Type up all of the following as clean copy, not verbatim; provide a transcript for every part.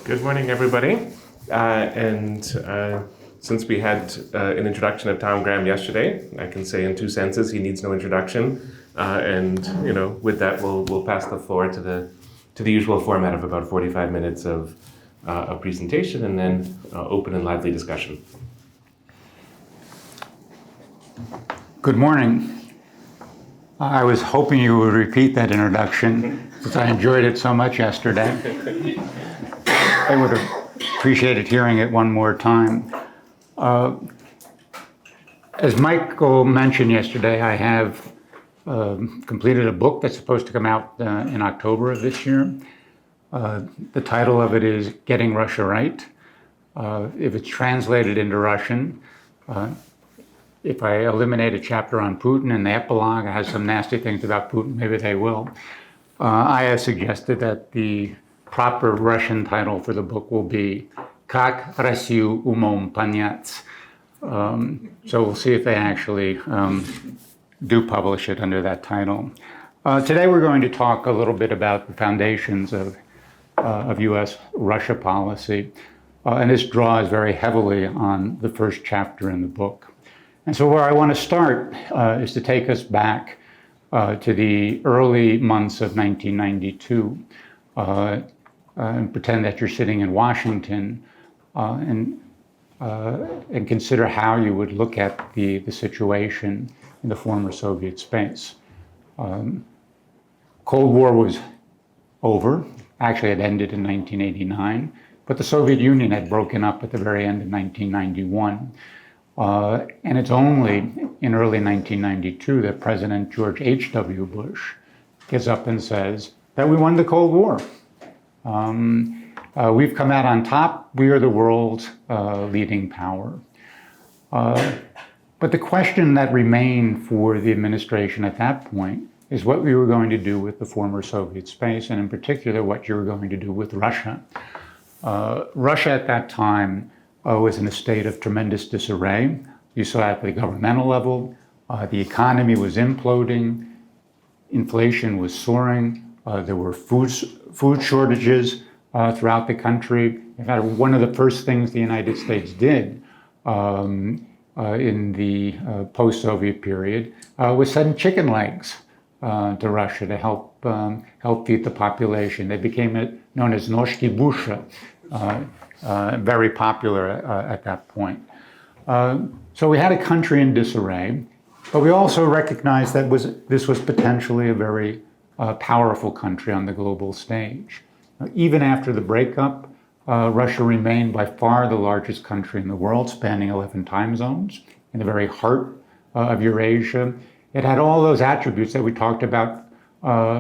Good morning, everybody. Since we had an introduction of Tom Graham yesterday, I can say in two senses he needs no introduction. With that, we'll pass the floor to the usual format of about 45 minutes of a presentation and then open and lively discussion. Good morning. I was hoping you would repeat that introduction since I enjoyed it so much yesterday. I would have appreciated hearing it one more time. As Michael mentioned yesterday, I have completed a book that's supposed to come out in October of this year. The title of it is Getting Russia Right. If it's translated into Russian, if I eliminate a chapter on Putin and the epilogue has some nasty things about Putin, maybe they will. I have suggested that the proper Russian title for the book will be Как Россию умом понять. So we'll see if they actually do publish it under that title. Today we're going to talk a little bit about the foundations of U.S.-Russia policy. And this draws very heavily on the first chapter in the book. And so where I want to start is to take us back to the early months of 1992 and pretend that you're sitting in Washington and consider how you would look at the situation in the former Soviet space. Cold War was over. Actually, it ended in 1989, but the Soviet Union had broken up at the very end of 1991. And it's only in early 1992 that President George H.W. Bush gets up and says that we won the Cold War. We've come out on top. We are the world's leading power. But the question that remained for the administration at that point is what we were going to do with the former Soviet space, and in particular, what you were going to do with Russia. Russia at that time was in a state of tremendous disarray. You saw at the governmental level, the economy was imploding, inflation was soaring, there were food shortages throughout the country. In fact, one of the first things the United States did in the post-Soviet period was send chicken legs to Russia to help feed the population. They became known as noshki busha, very popular at that point. So we had a country in disarray, but we also recognized that this was potentially a very powerful country on the global stage. Even after the breakup, Russia remained by far the largest country in the world, spanning 11 time zones, in the very heart of Eurasia. It had all those attributes that we talked about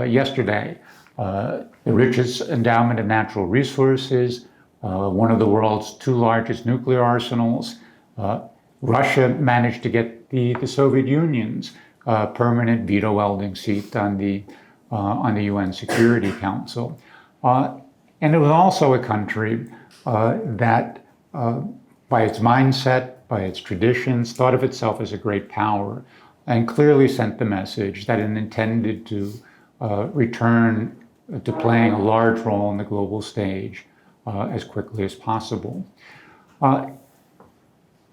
yesterday. The richest endowment of natural resources, one of the world's two largest nuclear arsenals. Russia managed to get the Soviet Union's permanent veto-wielding seat on the UN Security Council. And it was also a country that, by its mindset, by its traditions, thought of itself as a great power and clearly sent the message that it intended to return to playing a large role on the global stage as quickly as possible. At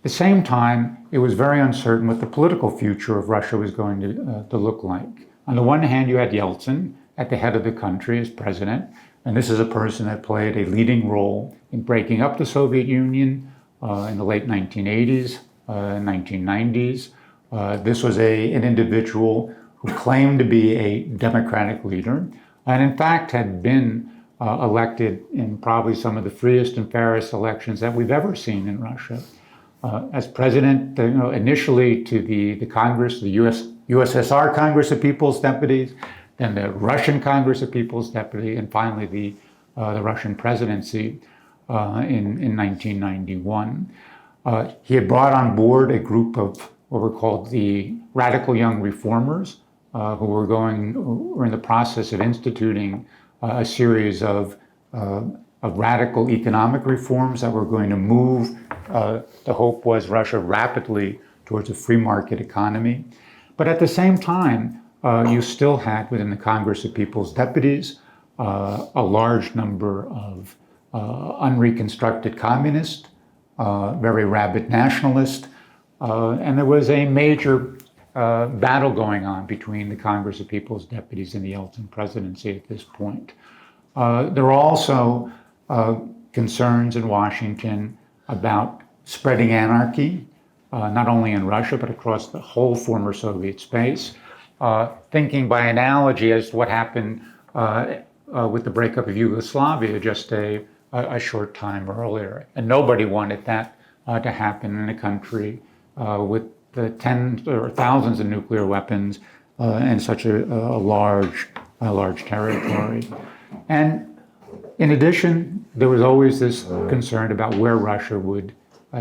the same time, it was very uncertain what the political future of Russia was going to look like. On the one hand, you had Yeltsin at the head of the country as president, and this is a person that played a leading role in breaking up the Soviet Union in the late 1980s, 1990s. This was an individual who claimed to be a democratic leader, and in fact had been elected in probably some of the freest and fairest elections that we've ever seen in Russia. As president, initially to the Congress, the USSR Congress of People's Deputies, then the Russian Congress of People's Deputy, and finally the Russian presidency in 1991. He had brought on board a group of what were called the radical young reformers, who were in the process of instituting a series of radical economic reforms that were going to move, the hope was, Russia rapidly towards a free market economy. But at the same time, you still had within the Congress of People's Deputies a large number of unreconstructed communist, very rabid nationalist, and there was a major battle going on between the Congress of People's Deputies and the Yeltsin presidency at this point. There were also concerns in Washington about spreading anarchy, not only in Russia, but across the whole former Soviet space, thinking by analogy as to what happened with the breakup of Yugoslavia just a short time earlier. And nobody wanted that to happen in a country with the tens or thousands of nuclear weapons and such a large territory. And in addition, there was always this concern about where Russia would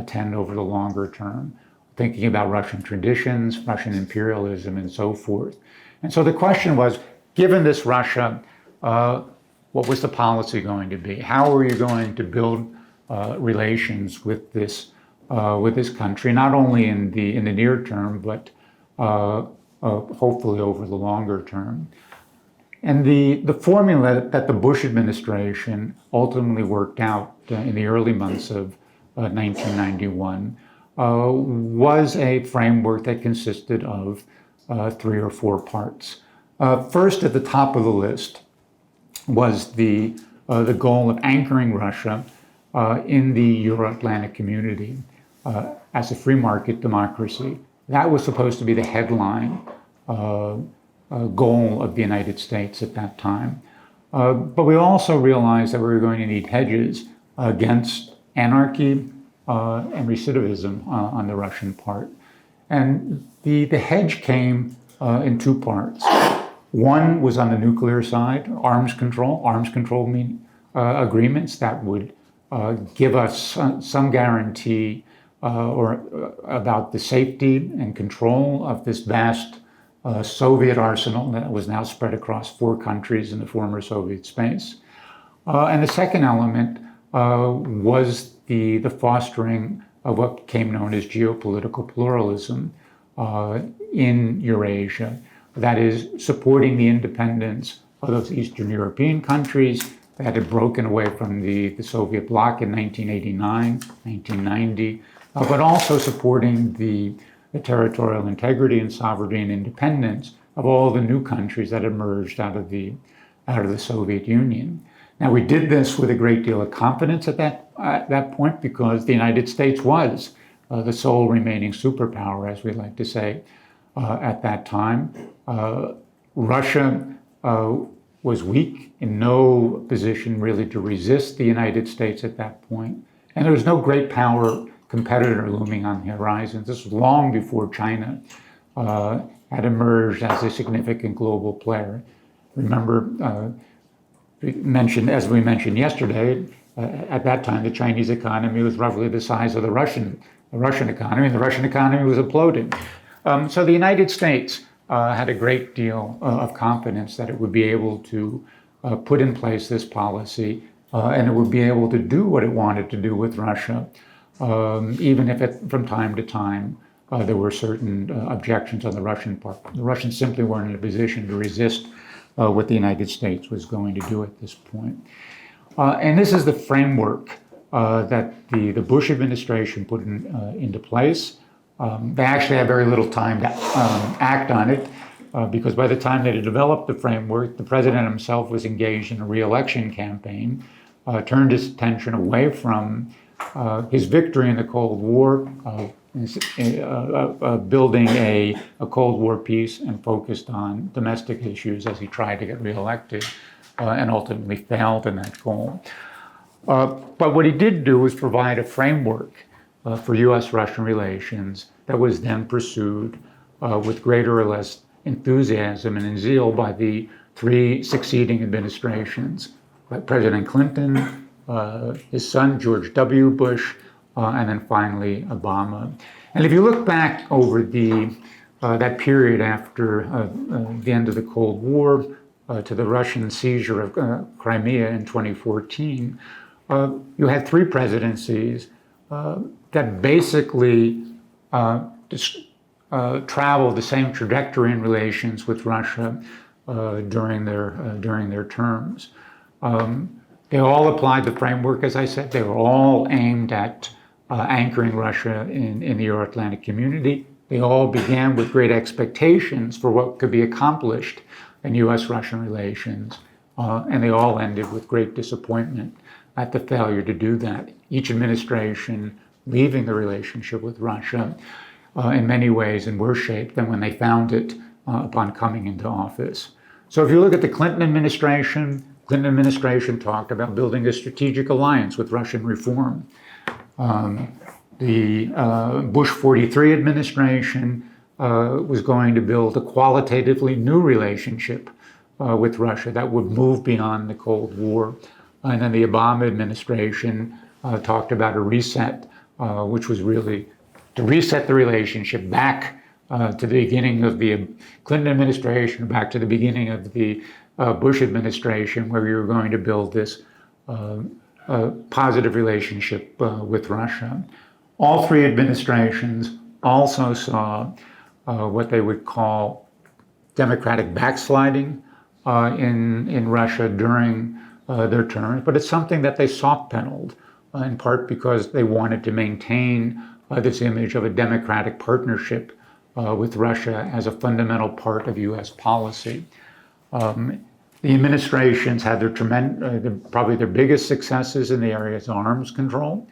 tend over the longer term, thinking about Russian traditions, Russian imperialism, and so forth. And so the question was, given this Russia, what was the policy going to be? How are you going to build relations with this country, not only in the near term, but hopefully over the longer term? And the formula that the Bush administration ultimately worked out in the early months of 1991 was a framework that consisted of 3 or 4 parts. First, at the top of the list was the goal of anchoring Russia in the Euro-Atlantic community as a free market democracy. That was supposed to be the headline goal of the United States at that time. But we also realized that we were going to need hedges against anarchy and recidivism on the Russian part. And the hedge came in 2 parts. One was on the nuclear side, arms control agreements that would give us some guarantee about the safety and control of this vast Soviet arsenal that was now spread across 4 countries in the former Soviet space. And the second element was the fostering of what became known as geopolitical pluralism in Eurasia. That is, supporting the independence of those Eastern European countries that had broken away from the Soviet bloc in 1989, 1990, but also supporting the territorial integrity and sovereignty and independence of all the new countries that emerged out of the Soviet Union. Now, we did this with a great deal of confidence at that point because the United States was the sole remaining superpower, as we like to say, at that time. Russia was weak, in no position really to resist the United States at that point. And there was no great power competitor looming on the horizon. This was long before China had emerged as a significant global player. Remember, as we mentioned yesterday, at that time, the Chinese economy was roughly the size of the Russian economy, and the Russian economy was imploding. So the United States had a great deal of confidence that it would be able to put in place this policy, and it would be able to do what it wanted to do with Russia, even if from time to time there were certain objections on the Russian part. The Russians simply weren't in a position to resist what the United States was going to do at this point. And this is the framework that the Bush administration put into place. They actually had very little time to act on it because by the time they had developed the framework, the president himself was engaged in a re-election campaign, turned his attention away from his victory in the Cold War, building a Cold War peace, and focused on domestic issues as he tried to get re-elected and ultimately failed in that goal. But what he did do was provide a framework for U.S.-Russian relations that was then pursued with greater or less enthusiasm and zeal by the 3 succeeding administrations, by President Clinton, his son George W. Bush, and then finally Obama. And if you look back over that period after the end of the Cold War to the Russian seizure of Crimea in 2014, you had 3 presidencies that basically traveled the same trajectory in relations with Russia during their terms. They all applied the framework, as I said. They were all aimed at anchoring Russia in the Euro-Atlantic community. They all began with great expectations for what could be accomplished in U.S.-Russian relations, and they all ended with great disappointment at the failure to do that. Each administration leaving the relationship with Russia in many ways in worse shape than when they found it upon coming into office. So if you look at the Clinton administration talked about building a strategic alliance with Russian reform. The Bush 43 administration was going to build a qualitatively new relationship with Russia that would move beyond the Cold War. And then the Obama administration talked about a reset, which was really to reset the relationship back to the beginning of the Clinton administration, back to the beginning of the Bush administration, where we were going to build this positive relationship with Russia. All three administrations also saw what they would call democratic backsliding in Russia during their terms, but it's something that they soft-pedaled, in part because they wanted to maintain this image of a democratic partnership with Russia as a fundamental part of U.S. policy. The administrations had probably their biggest successes in the areas of arms control.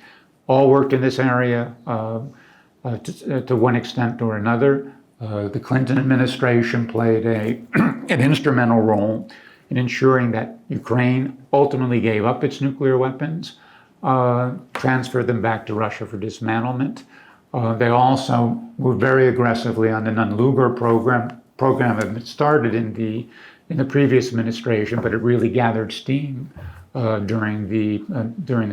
All worked in this area to one extent or another. The Clinton administration played an instrumental role in ensuring that Ukraine ultimately gave up its nuclear weapons, transferred them back to Russia for dismantlement. They also moved very aggressively on the non-Lugar program that started in the previous administration, but it really gathered steam during the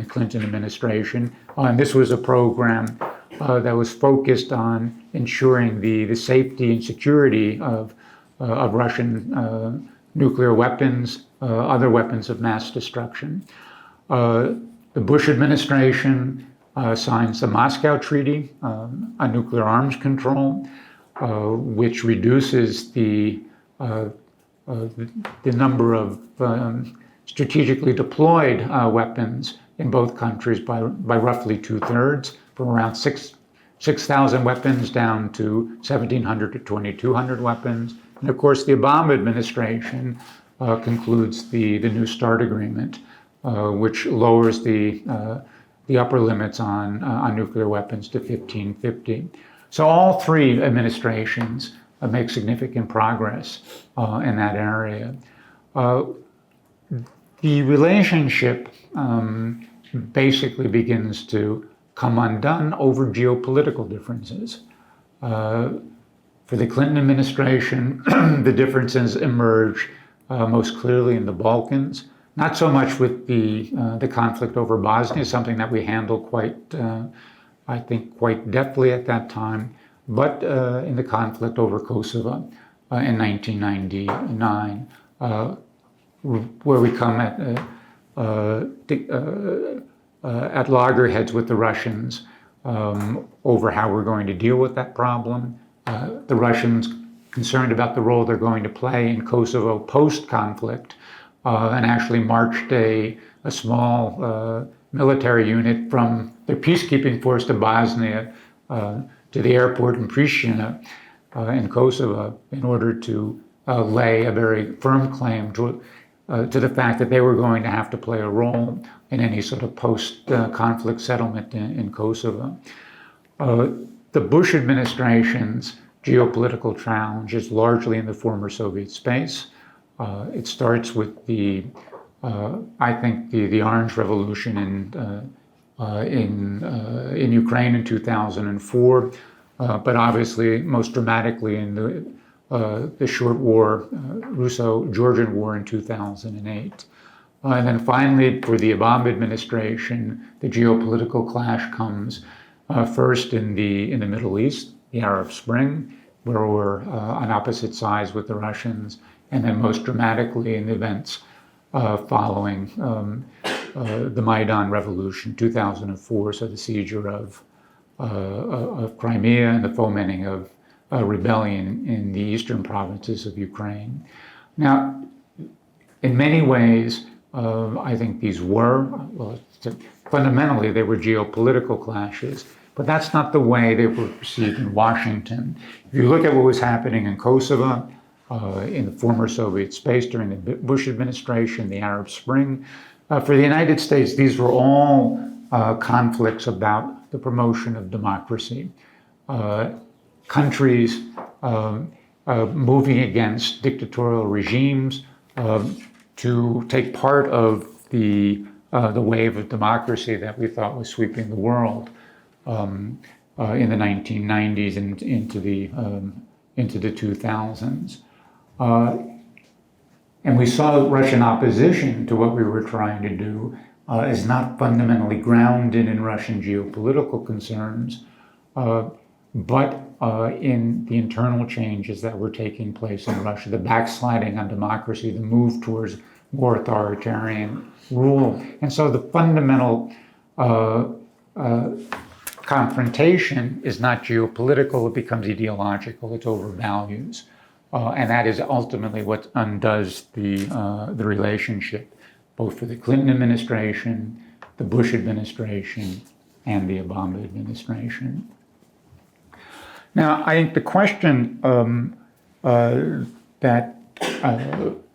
Clinton administration. And this was a program that was focused on ensuring the safety and security of Russian nuclear weapons, other weapons of mass destruction. The Bush administration signs the Moscow Treaty on nuclear arms control, which reduces the number of strategically deployed weapons in both countries by roughly 2/3, from around 6,000 weapons down to 1,700 to 2,200 weapons. And of course, the Obama administration concludes the New START agreement, which lowers the upper limits on nuclear weapons to 1,550. So all three administrations make significant progress in that area. The relationship basically begins to come undone over geopolitical differences. For the Clinton administration, the differences emerge most clearly in the Balkans. Not so much with the conflict over Bosnia, something that we handled quite deftly at that time, but in the conflict over Kosovo in 1999, where we come at loggerheads with the Russians over how we're going to deal with that problem. The Russians concerned about the role they're going to play in Kosovo post-conflict, and actually marched a small military unit from their peacekeeping force to Bosnia to the airport in Pristina in Kosovo in order to lay a very firm claim to the fact that they were going to have to play a role in any sort of post-conflict settlement in Kosovo. The Bush administration's geopolitical challenge is largely in the former Soviet space. It starts with the Orange Revolution in Ukraine in 2004, but obviously most dramatically in the short war, Russo-Georgian War in 2008. And then finally, for the Obama administration, the geopolitical clash comes first in the Middle East, the Arab Spring, where we're on opposite sides with the Russians, and then most dramatically in the events following the Maidan Revolution, 2004, so the seizure of Crimea and the fomenting of rebellion in the eastern provinces of Ukraine. Now, in many ways, I think these were, well, fundamentally they were geopolitical clashes, but that's not the way they were perceived in Washington. If you look at what was happening in Kosovo, in the former Soviet space during the Bush administration, the Arab Spring, for the United States, these were all conflicts about the promotion of democracy. Countries moving against dictatorial regimes to take part of the wave of democracy that we thought was sweeping the world in the 1990s and into the 2000s. And we saw Russian opposition to what we were trying to do as not fundamentally grounded in Russian geopolitical concerns, but in the internal changes that were taking place in Russia, the backsliding on democracy, the move towards more authoritarian rule. And so the fundamental confrontation is not geopolitical, it becomes ideological, it's over values. And that is ultimately what undoes the relationship, both for the Clinton administration, the Bush administration, and the Obama administration. Now, I think the question that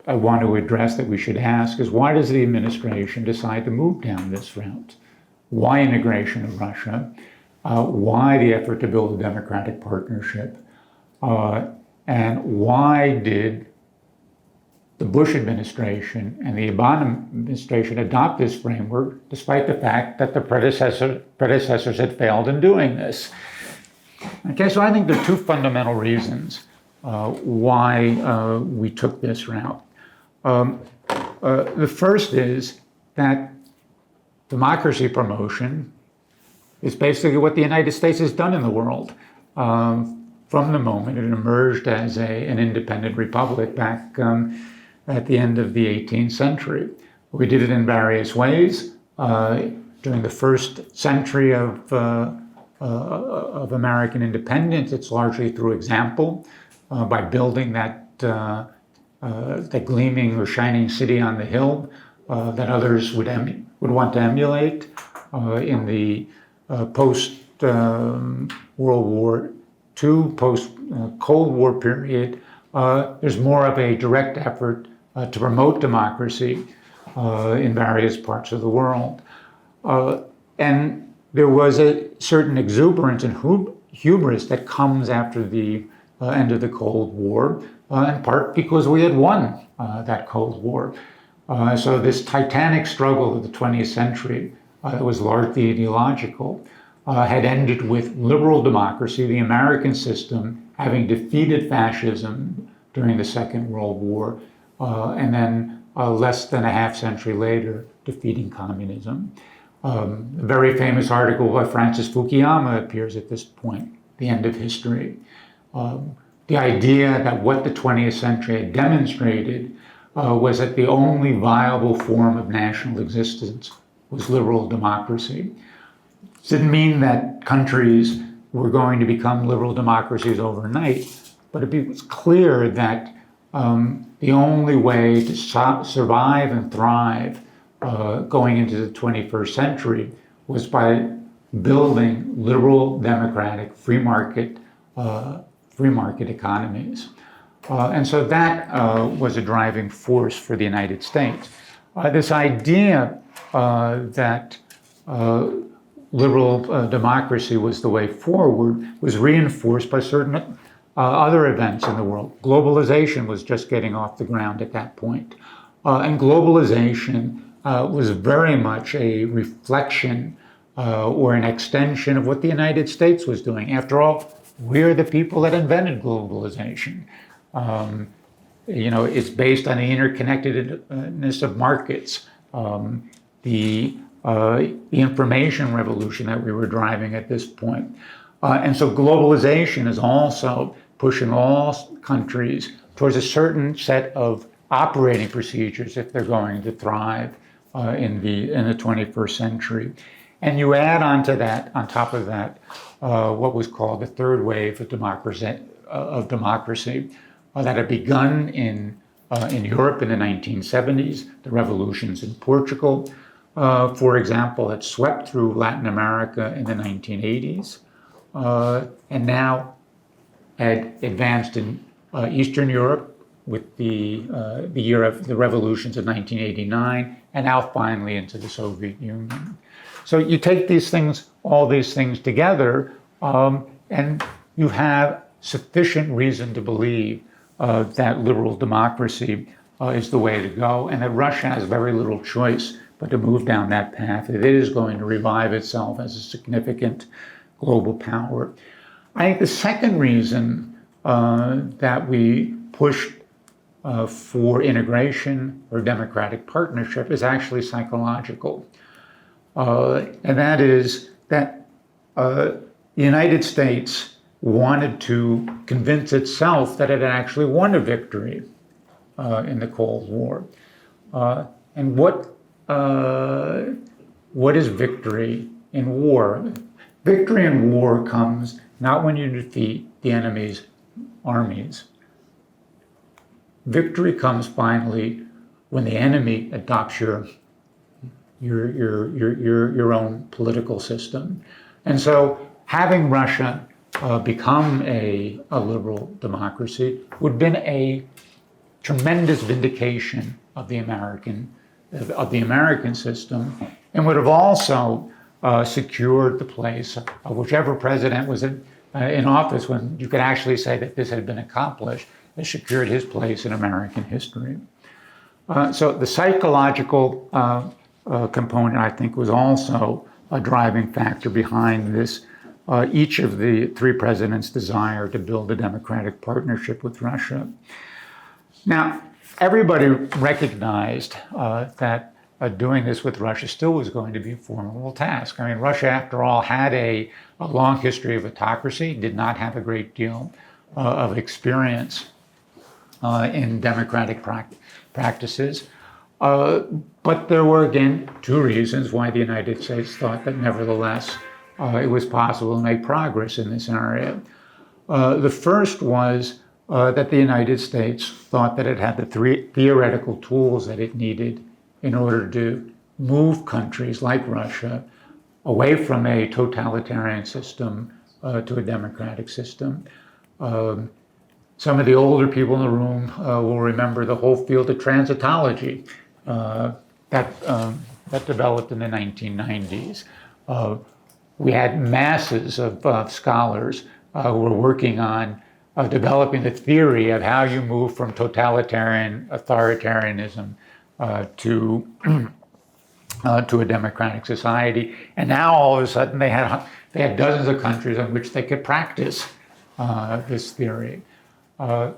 I want to address, that we should ask, is why does the administration decide to move down this route? Why integration of Russia? Why the effort to build a democratic partnership? And why did the Bush administration and the Obama administration adopt this framework, despite the fact that the predecessors had failed in doing this? Okay, so I think there are two fundamental reasons why we took this route. The first is that democracy promotion is basically what the United States has done in the world. From the moment it emerged as an independent republic back at the end of the 18th century. We did it in various ways. During the first century of American independence, it's largely through example, by building that gleaming or shining city on the hill that others would want to emulate. In the post-World War II, post-Cold War period, there's more of a direct effort to promote democracy in various parts of the world. And there was a certain exuberance and hubris that comes after the end of the Cold War, in part because we had won that Cold War. So this titanic struggle of the 20th century that was largely ideological had ended with liberal democracy, the American system, having defeated fascism during the Second World War, and then less than a half century later, defeating communism. A very famous article by Francis Fukuyama appears at this point, The End of History. The idea that what the 20th century had demonstrated was that the only viable form of national existence was liberal democracy. It didn't mean that countries were going to become liberal democracies overnight, but it was clear that the only way to survive and thrive going into the 21st century was by building liberal, democratic, free market economies. And so that was a driving force for the United States. This idea that liberal democracy was the way forward was reinforced by certain other events in the world. Globalization was just getting off the ground at that point. And globalization was very much a reflection or an extension of what the United States was doing. After all, we're the people that invented globalization. It's based on the interconnectedness of markets, the information revolution that we were driving at this point. And so globalization is also pushing all countries towards a certain set of operating procedures if they're going to thrive in the 21st century. And you add on top of that, what was called the third wave of democracy that had begun in in Europe in the 1970s, the revolutions in Portugal, for example, had swept through Latin America in the 1980s, and now had advanced in Eastern Europe with the year of the revolutions of 1989, and now finally into the Soviet Union. So you take all these things together, and you have sufficient reason to believe that liberal democracy is the way to go, and that Russia has very little choice but to move down that path. It is going to revive itself as a significant global power. I think the second reason that we pushed for integration or democratic partnership is actually psychological. And that is that the United States wanted to convince itself that it had actually won a victory in the Cold War. And what is victory in war? Victory in war comes not when you defeat the enemy's armies. Victory comes finally when the enemy adopts your own political system. And so having Russia become a liberal democracy would have been a tremendous vindication of the American system, and would have also secured the place of whichever president was in office when you could actually say that this had been accomplished. It secured his place in American history. So the psychological component, I think, was also a driving factor behind this. Each of the three presidents' desire to build a democratic partnership with Russia. Now, everybody recognized that doing this with Russia still was going to be a formidable task. I mean, Russia, after all, had a long history of autocracy, did not have a great deal of experience in democratic practices. But there were, again, two reasons why the United States thought that nevertheless it was possible to make progress in this area. The first was that the United States thought that it had the theoretical tools that it needed in order to move countries like Russia away from a totalitarian system to a democratic system. Some of the older people in the room will remember the whole field of transitology that developed in the 1990s. We had masses of scholars who were working on developing the theory of how you move from totalitarian authoritarianism to a democratic society. And now all of a sudden they had dozens of countries in which they could practice this theory. On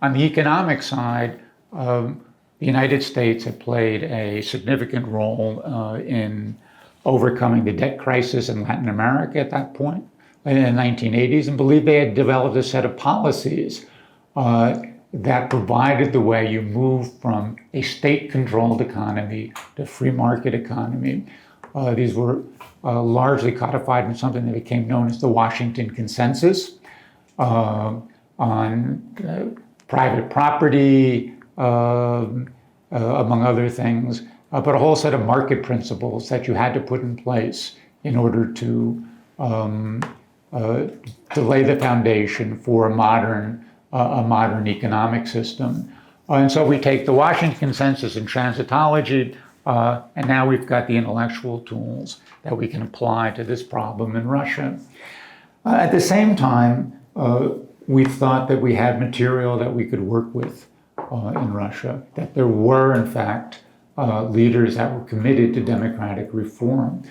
the economic side, the United States had played a significant role in overcoming the debt crisis in Latin America at that point in the 1980s, and believed they had developed a set of policies that provided the way you move from a state-controlled economy to a free market economy. These were largely codified in something that became known as the Washington Consensus on private property, among other things, but a whole set of market principles that you had to put in place in order to lay the foundation for a modern economic system. And so we take the Washington Consensus and Transitology, and now we've got the intellectual tools that we can apply to this problem in Russia. At the same time, we thought that we had material that we could work with in Russia, that there were, in fact, leaders that were committed to democratic reform.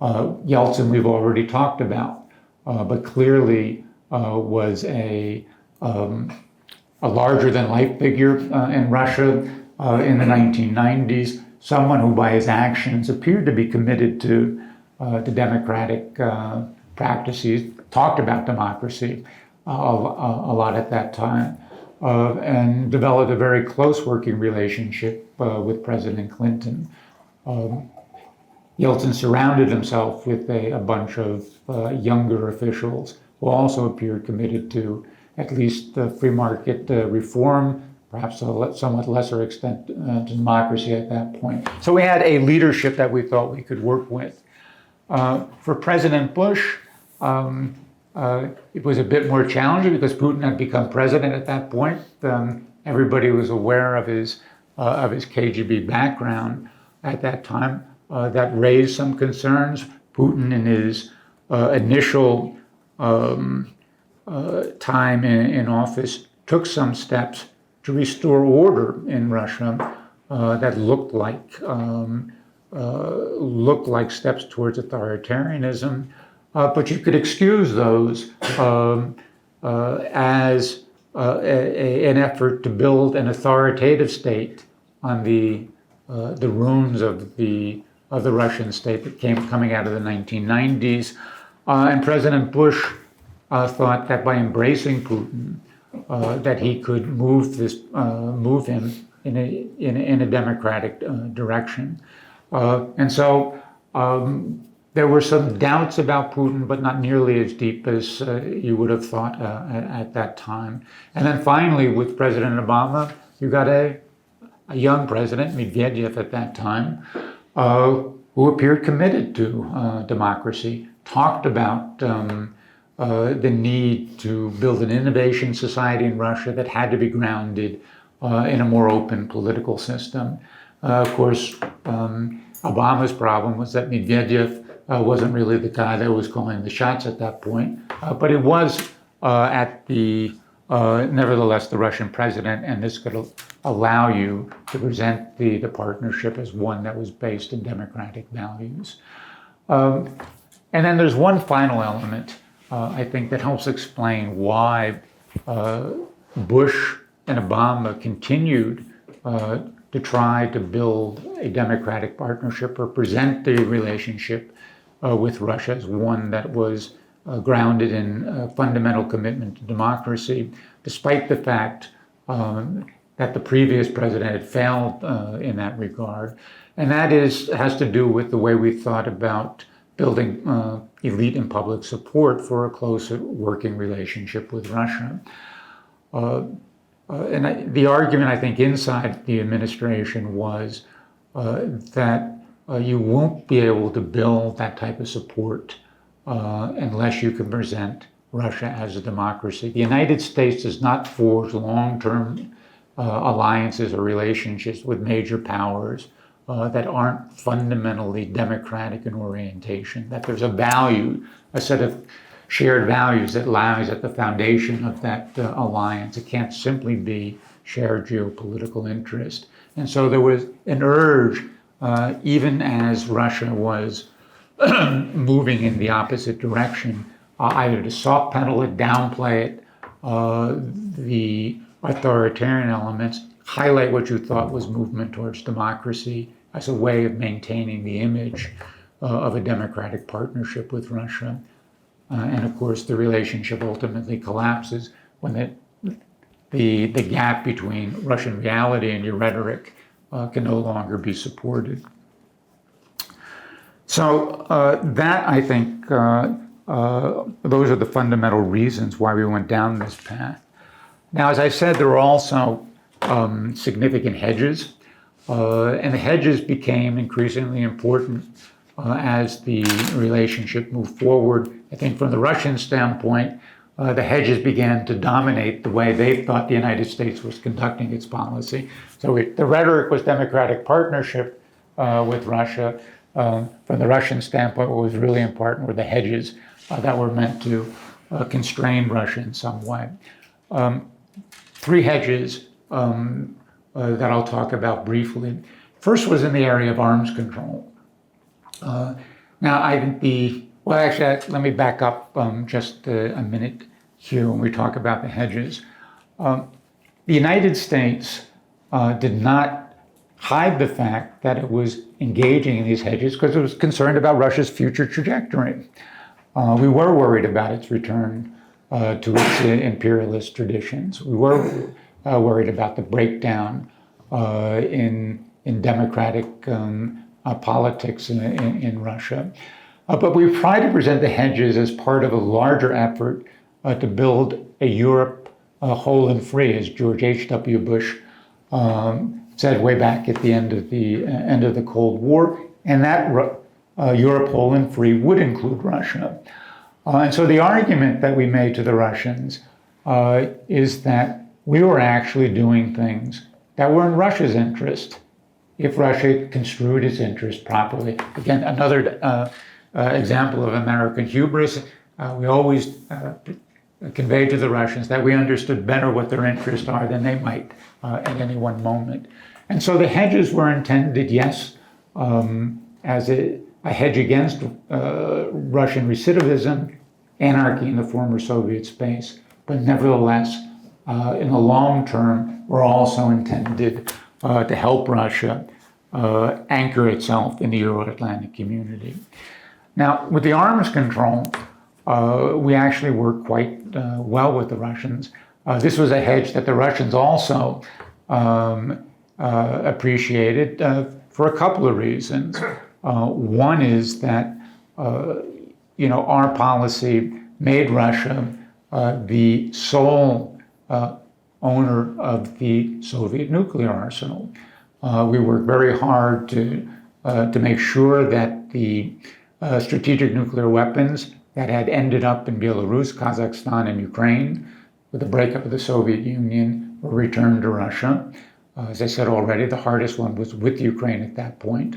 Yeltsin we've already talked about, but clearly was a larger-than-life figure in Russia in the 1990s, someone who by his actions appeared to be committed to democratic practices, talked about democracy a lot at that time, and developed a very close working relationship with President Clinton. Yeltsin surrounded himself with a bunch of younger officials who also appeared committed to at least free market reform, perhaps to a somewhat lesser extent democracy at that point. So we had a leadership that we thought we could work with. For President Bush, it was a bit more challenging because Putin had become president at that point. Everybody was aware of his KGB background at that time. That raised some concerns. Putin, in his initial time in office, took some steps to restore order in Russia that looked like steps towards authoritarianism. But you could excuse those as an effort to build an authoritative state on the ruins of the Russian state that coming out of the 1990s. And President Bush thought that by embracing Putin, that he could move him in a democratic direction. And so there were some doubts about Putin, but not nearly as deep as you would have thought at that time. And then finally, with President Obama, you got a young president, Medvedev at that time, who appeared committed to democracy, talked about the need to build an innovation society in Russia that had to be grounded in a more open political system. Of course, Obama's problem was that Medvedev wasn't really the guy that was calling the shots at that point, but it was nevertheless the Russian president, and this could allow you to present the partnership as one that was based in democratic values. And then there's one final element, I think, that helps explain why Bush and Obama continued to try to build a democratic partnership or present the relationship with Russia as one that was grounded in a fundamental commitment to democracy, despite the fact that the previous president had failed in that regard. And that has to do with the way we thought about building elite and public support for a closer working relationship with Russia. The argument, I think, inside the administration was that you won't be able to build that type of support unless you can present Russia as a democracy. The United States does not forge long-term alliances or relationships with major powers that aren't fundamentally democratic in orientation, that there's a set of shared values that lies at the foundation of that alliance. It can't simply be shared geopolitical interest. And so there was an urge, even as Russia was moving in the opposite direction, either to soft pedal it, downplay it, the authoritarian elements, highlight what you thought was movement towards democracy as a way of maintaining the image of a democratic partnership with Russia. And of course, the relationship ultimately collapses when the gap between Russian reality and your rhetoric can no longer be supported. So that, I think, those are the fundamental reasons why we went down this path. Now, as I said, there were also significant hedges, and the hedges became increasingly important as the relationship moved forward. I think from the Russian standpoint, the hedges began to dominate the way they thought the United States was conducting its policy. So the rhetoric was democratic partnership with Russia. From the Russian standpoint, what was really important were the hedges that were meant to constrain Russia in some way. Three hedges that I'll talk about briefly. First was in the area of arms control. Let me back up just a minute here when we talk about the hedges. The United States did not hide the fact that it was engaging in these hedges because it was concerned about Russia's future trajectory. We were worried about its return to its imperialist traditions. We were worried about the breakdown in democratic politics in Russia. But we've tried to present the hedges as part of a larger effort to build a Europe whole and free, as George H.W. Bush said way back at the end of the Cold War, and that Europe whole and free would include Russia. And so the argument that we made to the Russians is that we were actually doing things that were in Russia's interest if Russia construed its interest properly. Again, another example of American hubris. We always conveyed to the Russians that we understood better what their interests are than they might at any one moment. And so the hedges were intended, yes, as a hedge against Russian recidivism, anarchy in the former Soviet space, but nevertheless, in the long term, were also intended to help Russia anchor itself in the Euro-Atlantic community. Now, with the arms control, we actually worked quite well with the Russians. This was a hedge that the Russians also appreciated for a couple of reasons. One is that our policy made Russia the sole owner of the Soviet nuclear arsenal. We worked very hard to make sure that the strategic nuclear weapons that had ended up in Belarus, Kazakhstan, and Ukraine with the breakup of the Soviet Union were returned to Russia. As I said already, the hardest one was with Ukraine at that point.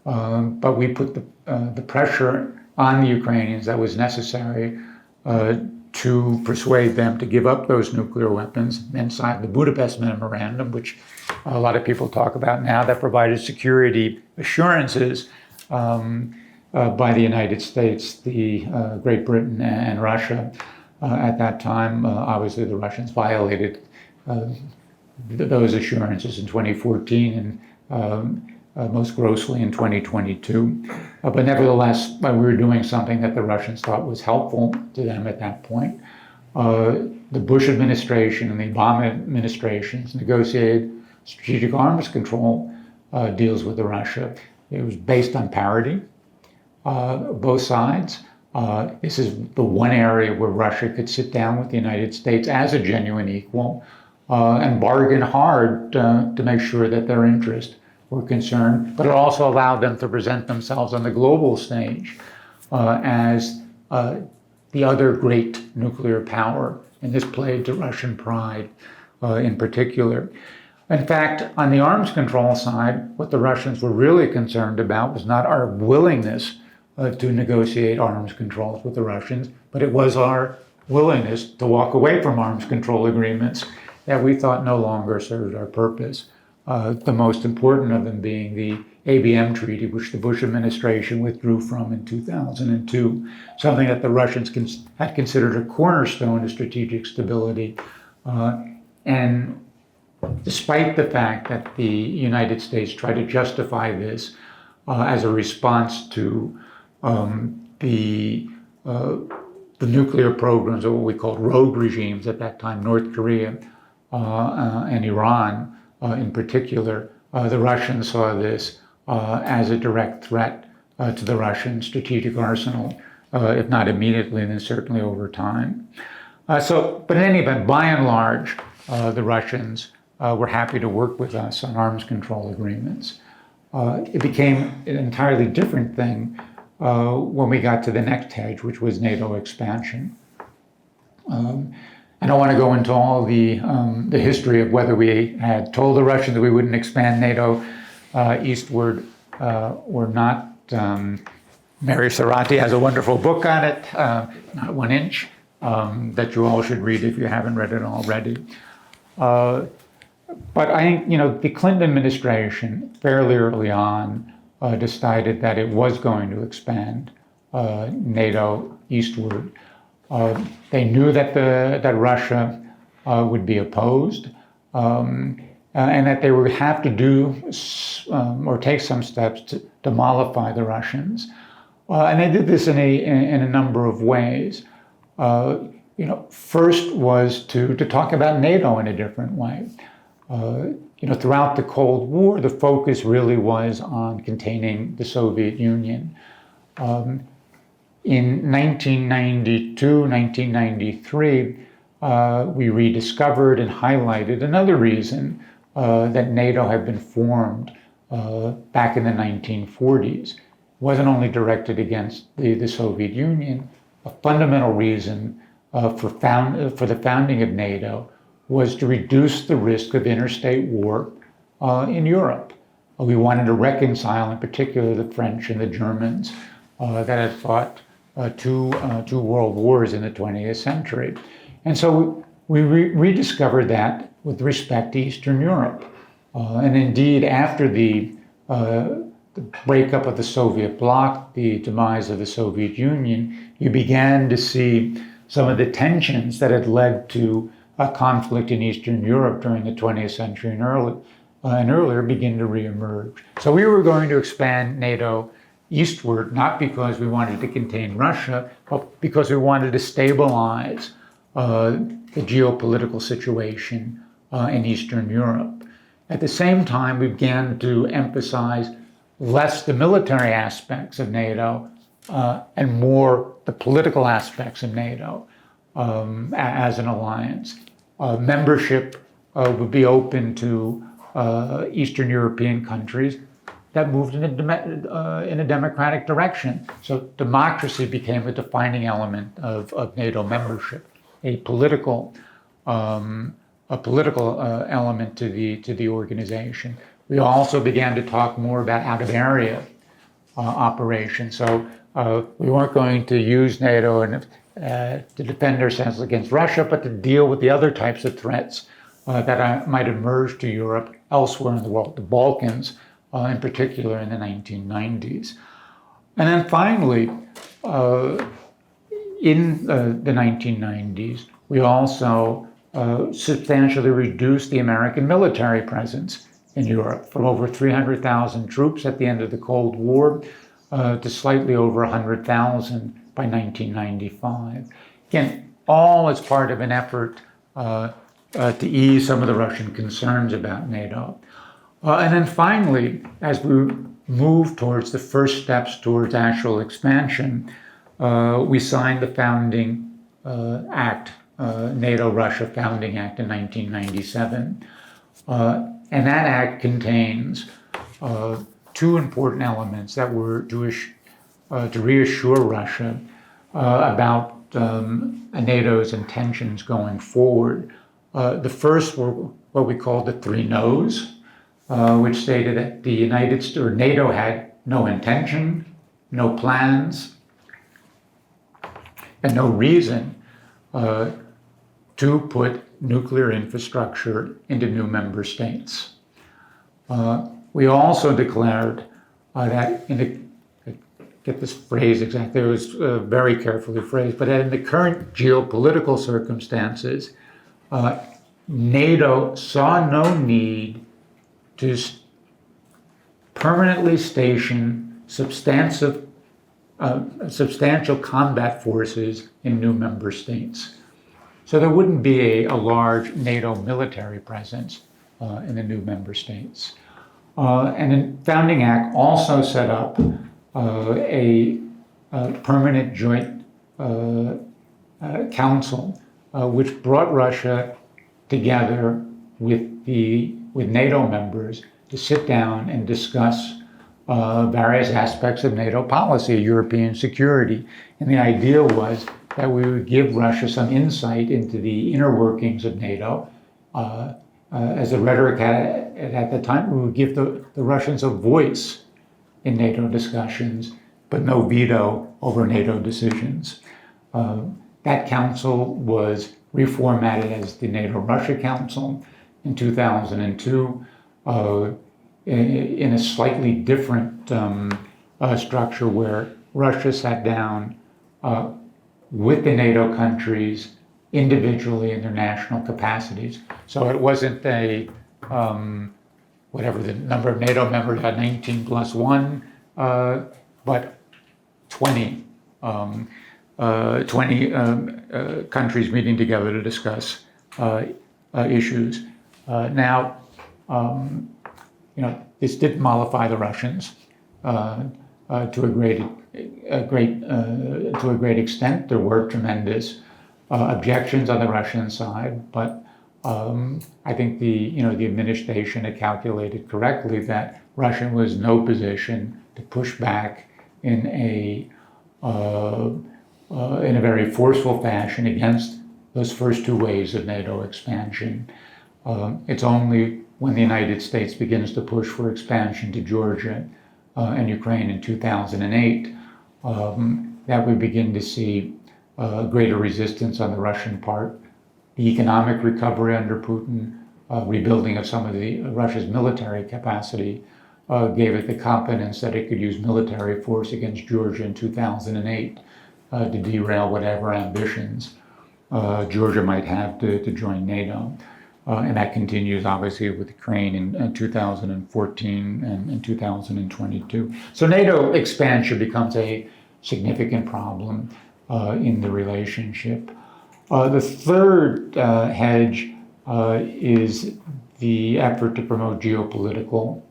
But we put the pressure on the Ukrainians that was necessary to persuade them to give up those nuclear weapons, then signed the Budapest Memorandum, which a lot of people talk about now, that provided security assurances by the United States, the Great Britain, and Russia. At that time, obviously the Russians violated those assurances in 2014 and most grossly in 2022. But nevertheless, we were doing something that the Russians thought was helpful to them at that point. The Bush administration and the Obama administrations negotiated strategic arms control deals with Russia. It was based on parity, both sides. This is the one area where Russia could sit down with the United States as a genuine equal and bargain hard to make sure that their interests were concerned, but it also allowed them to present themselves on the global stage as the other great nuclear power, and this played to Russian pride in particular. In fact, on the arms control side, what the Russians were really concerned about was not our willingness to negotiate arms controls with the Russians, but it was our willingness to walk away from arms control agreements that we thought no longer served our purpose. The most important of them being the ABM Treaty, which the Bush administration withdrew from in 2002, something that the Russians had considered a cornerstone of strategic stability. And despite the fact that the United States tried to justify this as a response to the nuclear programs of what we called rogue regimes at that time, North Korea and Iran, in particular, the Russians saw this as a direct threat to the Russian strategic arsenal, if not immediately, then certainly over time. But in any event, by and large, the Russians were happy to work with us on arms control agreements. It became an entirely different thing when we got to the next hedge, which was NATO expansion. I don't want to go into all the history of whether we had told the Russians that we wouldn't expand NATO eastward or not. Mary Serrati has a wonderful book on it, Not 1 Inch, that you all should read if you haven't read it already. But I think, the Clinton administration fairly early on decided that it was going to expand NATO eastward. They knew that Russia would be opposed, and that they would have to do or take some steps to mollify the Russians. And they did this in a number of ways. First was to talk about NATO in a different way. Throughout the Cold War, the focus really was on containing the Soviet Union. In 1992, 1993, we rediscovered and highlighted another reason that NATO had been formed back in the 1940s. It wasn't only directed against the Soviet Union. A fundamental reason for the founding of NATO was to reduce the risk of interstate war in Europe. We wanted to reconcile, in particular, the French and the Germans that had fought two world wars in the 20th century. And so we rediscovered that with respect to Eastern Europe. And indeed, after the breakup of the Soviet bloc, the demise of the Soviet Union, you began to see some of the tensions that had led to a conflict in Eastern Europe during the 20th century and earlier begin to reemerge. So we were going to expand NATO eastward, not because we wanted to contain Russia, but because we wanted to stabilize the geopolitical situation in Eastern Europe. At the same time, we began to emphasize less the military aspects of NATO and more the political aspects of NATO as an alliance. Membership would be open to Eastern European countries that moved in a democratic direction. So democracy became a defining element of NATO membership, a political element to the organization. We also began to talk more about out-of-area operations. So we weren't going to use NATO to defend ourselves against Russia, but to deal with the other types of threats that might emerge to Europe elsewhere in the world, the Balkans in particular in the 1990s. And then finally, in the 1990s, we also substantially reduced the American military presence in Europe from over 300,000 troops at the end of the Cold War to slightly over 100,000 by 1995. Again, all as part of an effort to ease some of the Russian concerns about NATO. And then finally, as we moved towards the first steps towards actual expansion, we signed the founding act, NATO-Russia Founding Act in 1997. And that act contains two important elements that were to reassure Russia about NATO's intentions going forward. The first were what we called the three no's, which stated that the NATO had no intention, no plans, and no reason to put nuclear infrastructure into new member states. We also declared that get this phrase exactly, it was very carefully phrased, but in the current geopolitical circumstances, NATO saw no need to permanently station substantial combat forces in new member states. So there wouldn't be a large NATO military presence in the new member states. And the Founding Act also set up a permanent joint council, which brought Russia together with NATO members to sit down and discuss various aspects of NATO policy, European security. And the idea was that we would give Russia some insight into the inner workings of NATO. As the rhetoric at the time, we would give the Russians a voice in NATO discussions, but no veto over NATO decisions. That council was reformatted as the NATO-Russia Council in 2002 in a slightly different structure where Russia sat down with the NATO countries individually in their national capacities. So it wasn't whatever the number of NATO members had, 19 plus 1, but 20 countries meeting together to discuss issues. Now, this did mollify the Russians to a great extent. There were tremendous objections on the Russian side, but I think the administration had calculated correctly that Russia was in no position to push back in a very forceful fashion against those first two waves of NATO expansion. It's only when the United States begins to push for expansion to Georgia and Ukraine in 2008 that we begin to see greater resistance on the Russian part. The economic recovery under Putin, rebuilding of some of Russia's military capacity, gave it the confidence that it could use military force against Georgia in 2008 to derail whatever ambitions Georgia might have to join NATO. And that continues, obviously, with Ukraine in 2014 and 2022. So NATO expansion becomes a significant problem in the relationship. The third hedge is the effort to promote geopolitical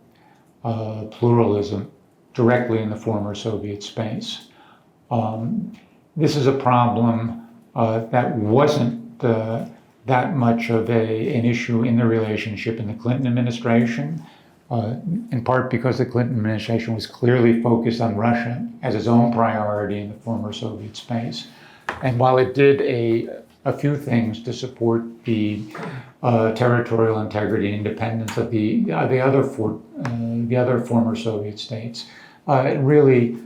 pluralism directly in the former Soviet space. This is a problem that wasn't that much of an issue in the relationship in the Clinton administration, in part because the Clinton administration was clearly focused on Russia as its own priority in the former Soviet space. And while it did a few things to support the territorial integrity and independence of the other former Soviet states, it really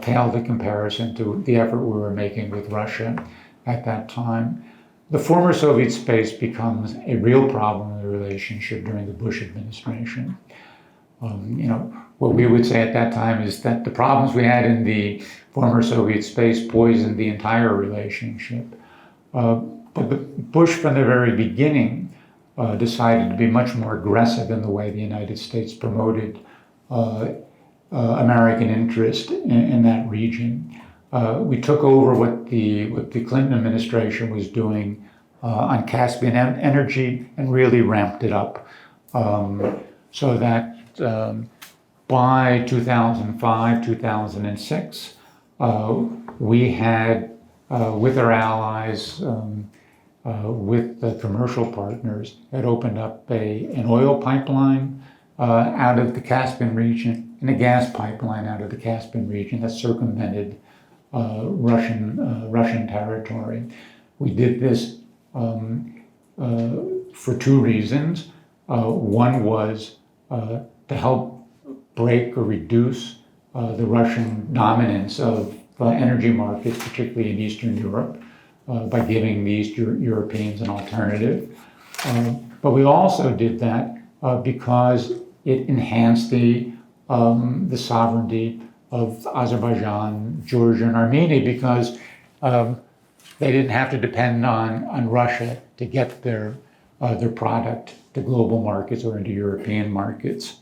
paled in comparison to the effort we were making with Russia at that time. The former Soviet space becomes a real problem in the relationship during the Bush administration. What we would say at that time is that the problems we had in the former Soviet space poisoned the entire relationship. But Bush, from the very beginning, decided to be much more aggressive in the way the United States promoted American interest in that region. We took over what the Clinton administration was doing on Caspian energy and really ramped it up, so that by 2005, 2006, we had, with our allies, with the commercial partners, had opened up an oil pipeline out of the Caspian region and a gas pipeline out of the Caspian region that circumvented Russian territory. We did this for two reasons. One was to help break or reduce the Russian dominance of energy markets, particularly in Eastern Europe, by giving the East Europeans an alternative. But we also did that because it enhanced the sovereignty of Azerbaijan, Georgia, and Armenia, because they didn't have to depend on Russia to get their product to global markets or into European markets.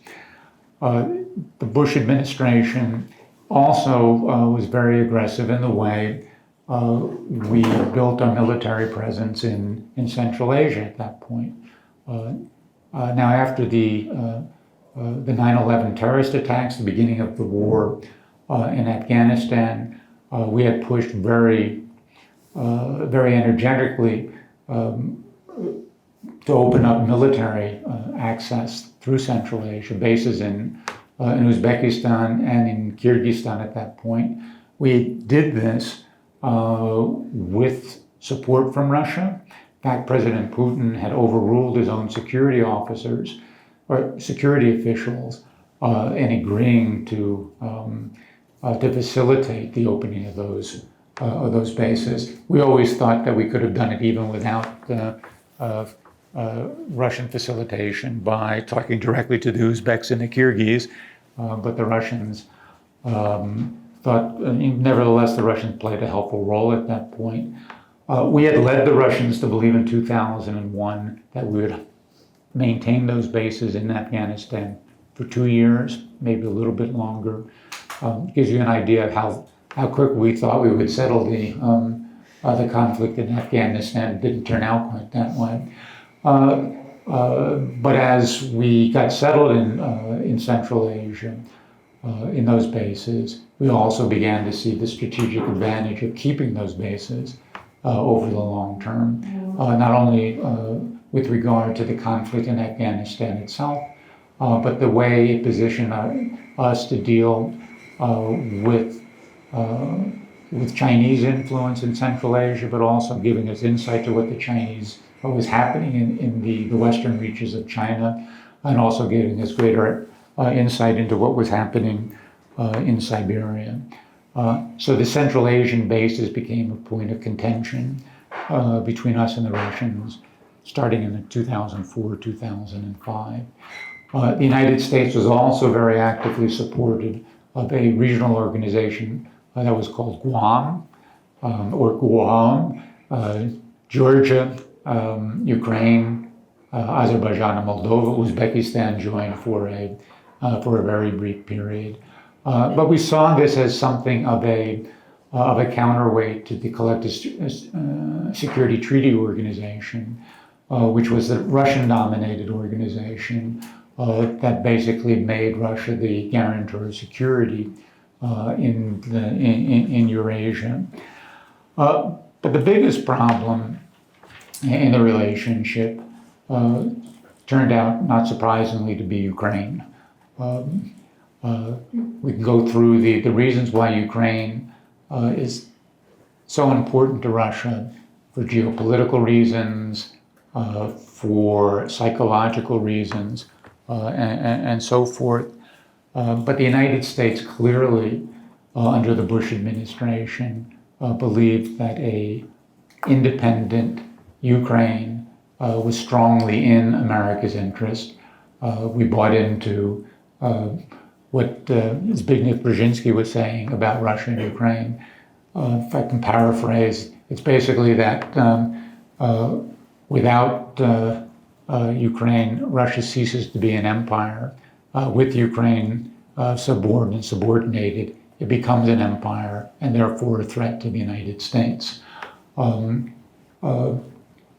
The Bush administration also was very aggressive in the way we built our military presence in Central Asia at that point. Now, after the 9/11 terrorist attacks, the beginning of the war in Afghanistan, we had pushed very energetically to open up military access through Central Asia, bases in Uzbekistan and in Kyrgyzstan at that point. We did this with support from Russia. In fact, President Putin had overruled his own security officers or security officials in agreeing to facilitate the opening of those bases. We always thought that we could have done it even without Russian facilitation by talking directly to the Uzbeks and the Kyrgyz, but the Russians thought, nevertheless, the Russians played a helpful role at that point. We had led the Russians to believe in 2001 that we would maintain those bases in Afghanistan for 2 years, maybe a little bit longer. Gives you an idea of how quick we thought we would settle the conflict in Afghanistan. It didn't turn out quite that way. But as we got settled in Central Asia, in those bases, we also began to see the strategic advantage of keeping those bases over the long term, not only with regard to the conflict in Afghanistan itself, but the way it positioned us to deal with Chinese influence in Central Asia, but also giving us insight to what was happening in the western reaches of China, and also giving us greater insight into what was happening in Siberia. So the Central Asian bases became a point of contention between us and the Russians, starting in 2004, 2005. The United States was also very actively supportive of a regional organization that was called Guam, or Guam, Georgia, Ukraine, Azerbaijan, and Moldova. Uzbekistan joined for a very brief period. But we saw this as something of a counterweight to the Collective Security Treaty Organization, which was a Russian-dominated organization that basically made Russia the guarantor of security in Eurasia. But the biggest problem in the relationship turned out, not surprisingly, to be Ukraine. We can go through the reasons why Ukraine is so important to Russia, for geopolitical reasons, for psychological reasons, and so forth. But the United States clearly, under the Bush administration, believed that a independent Ukraine was strongly in America's interest. We bought into what Zbigniew Brzezinski was saying about Russia and Ukraine. If I can paraphrase, it's basically that without Ukraine, Russia ceases to be an empire. With Ukraine subordinated, it becomes an empire and therefore a threat to the United States. And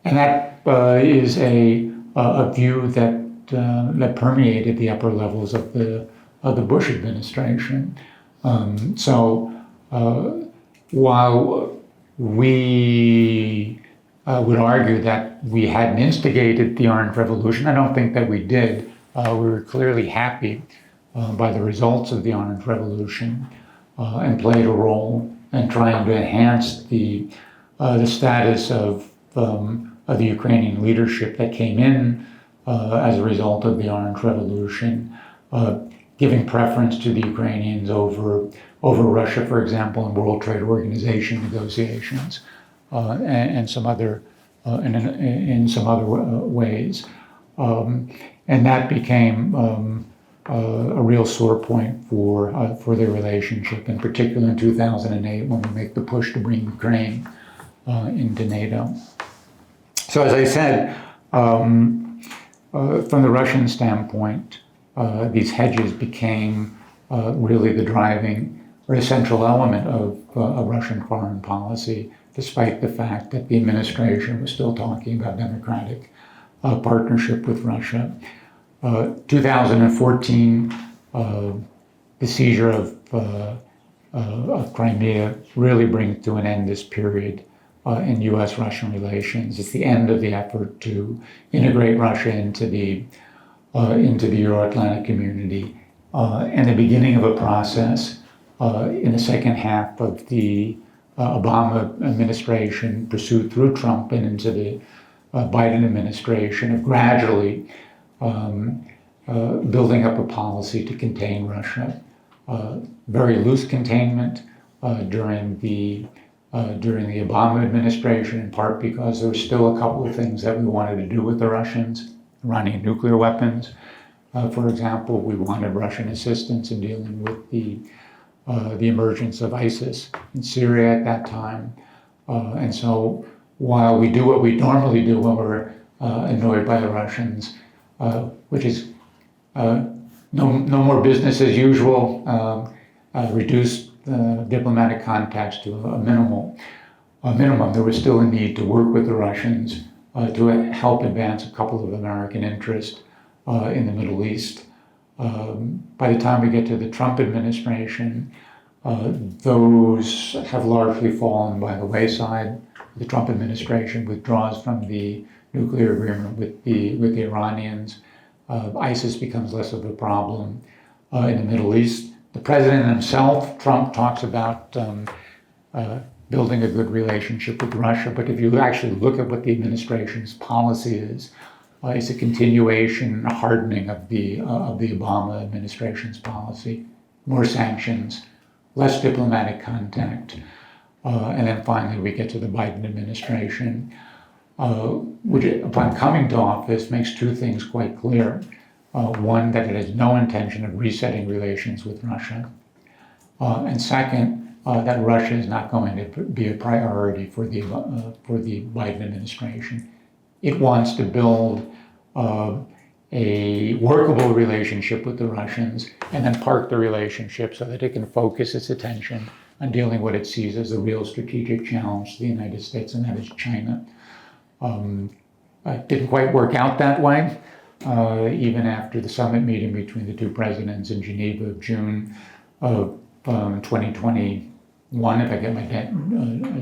that is a view that permeated the upper levels of the Bush administration. So while we would argue that we hadn't instigated the Orange Revolution, I don't think that we did. We were clearly happy by the results of the Orange Revolution and played a role in trying to enhance the status of the Ukrainian leadership that came in as a result of the Orange Revolution, giving preference to the Ukrainians over Russia, for example, in World Trade Organization negotiations, and some other in some other ways, and that became a real sore point for their relationship, in particular in 2008 when we make the push to bring Ukraine into NATO. So, as I said, from the Russian standpoint, these hedges became really the driving or essential element of Russian foreign policy, despite the fact that the administration was still talking about democratic partnership with Russia. 2014, the seizure of Crimea really brings to an end this period in U.S.-Russian relations. It's the end of the effort to integrate Russia into the Euro-Atlantic community, and the beginning of a process in the second half of the Obama administration, pursued through Trump and into the Biden administration, of gradually building up a policy to contain Russia. Very loose containment during the Obama administration, in part because there were still a couple of things that we wanted to do with the Russians. Iranian nuclear weapons, for example. We wanted Russian assistance in dealing with the emergence of ISIS in Syria at that time. And so while we do what we normally do when we're annoyed by the Russians, which is no more business as usual, reduce diplomatic contacts to a minimum, there was still a need to work with the Russians to help advance a couple of American interests in the Middle East. By the time we get to the Trump administration, those have largely fallen by the wayside. The Trump administration withdraws from the nuclear agreement with the Iranians. ISIS becomes less of a problem in the Middle East. The president himself, Trump, talks about building a good relationship with Russia, but if you actually look at what the administration's policy is, it's a continuation, a hardening of the Obama administration's policy. More sanctions, less diplomatic contact, and then finally we get to the Biden administration, which upon coming to office makes two things quite clear. One, that it has no intention of resetting relations with Russia, and second, that Russia is not going to be a priority for the Biden administration. It wants to build a workable relationship with the Russians and then park the relationship so that it can focus its attention on dealing what it sees as a real strategic challenge to the United States, and that is China. It didn't quite work out that way, even after the summit meeting between the two presidents in Geneva of June of 2021, if I get my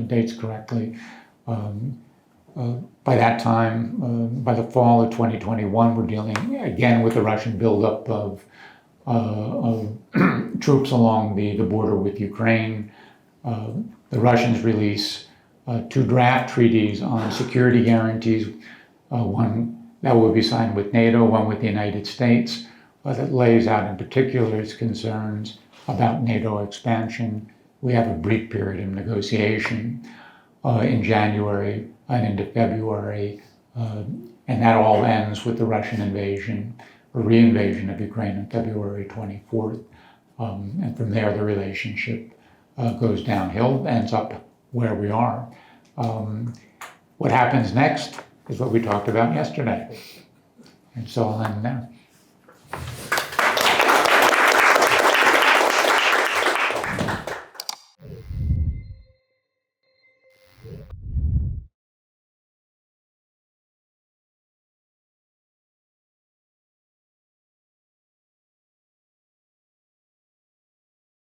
dates correctly. By that time, by the fall of 2021, we're dealing again with the Russian buildup of troops along the border with Ukraine. The Russians release two draft treaties on security guarantees, one that will be signed with NATO, one with the United States, that lays out in particular its concerns about NATO expansion. We have a brief period of negotiation in January and into February, and that all ends with the Russian invasion or reinvasion of Ukraine on February 24th. And from there, the relationship goes downhill, ends up where we are. What happens next is what we talked about yesterday. And so I'll end there.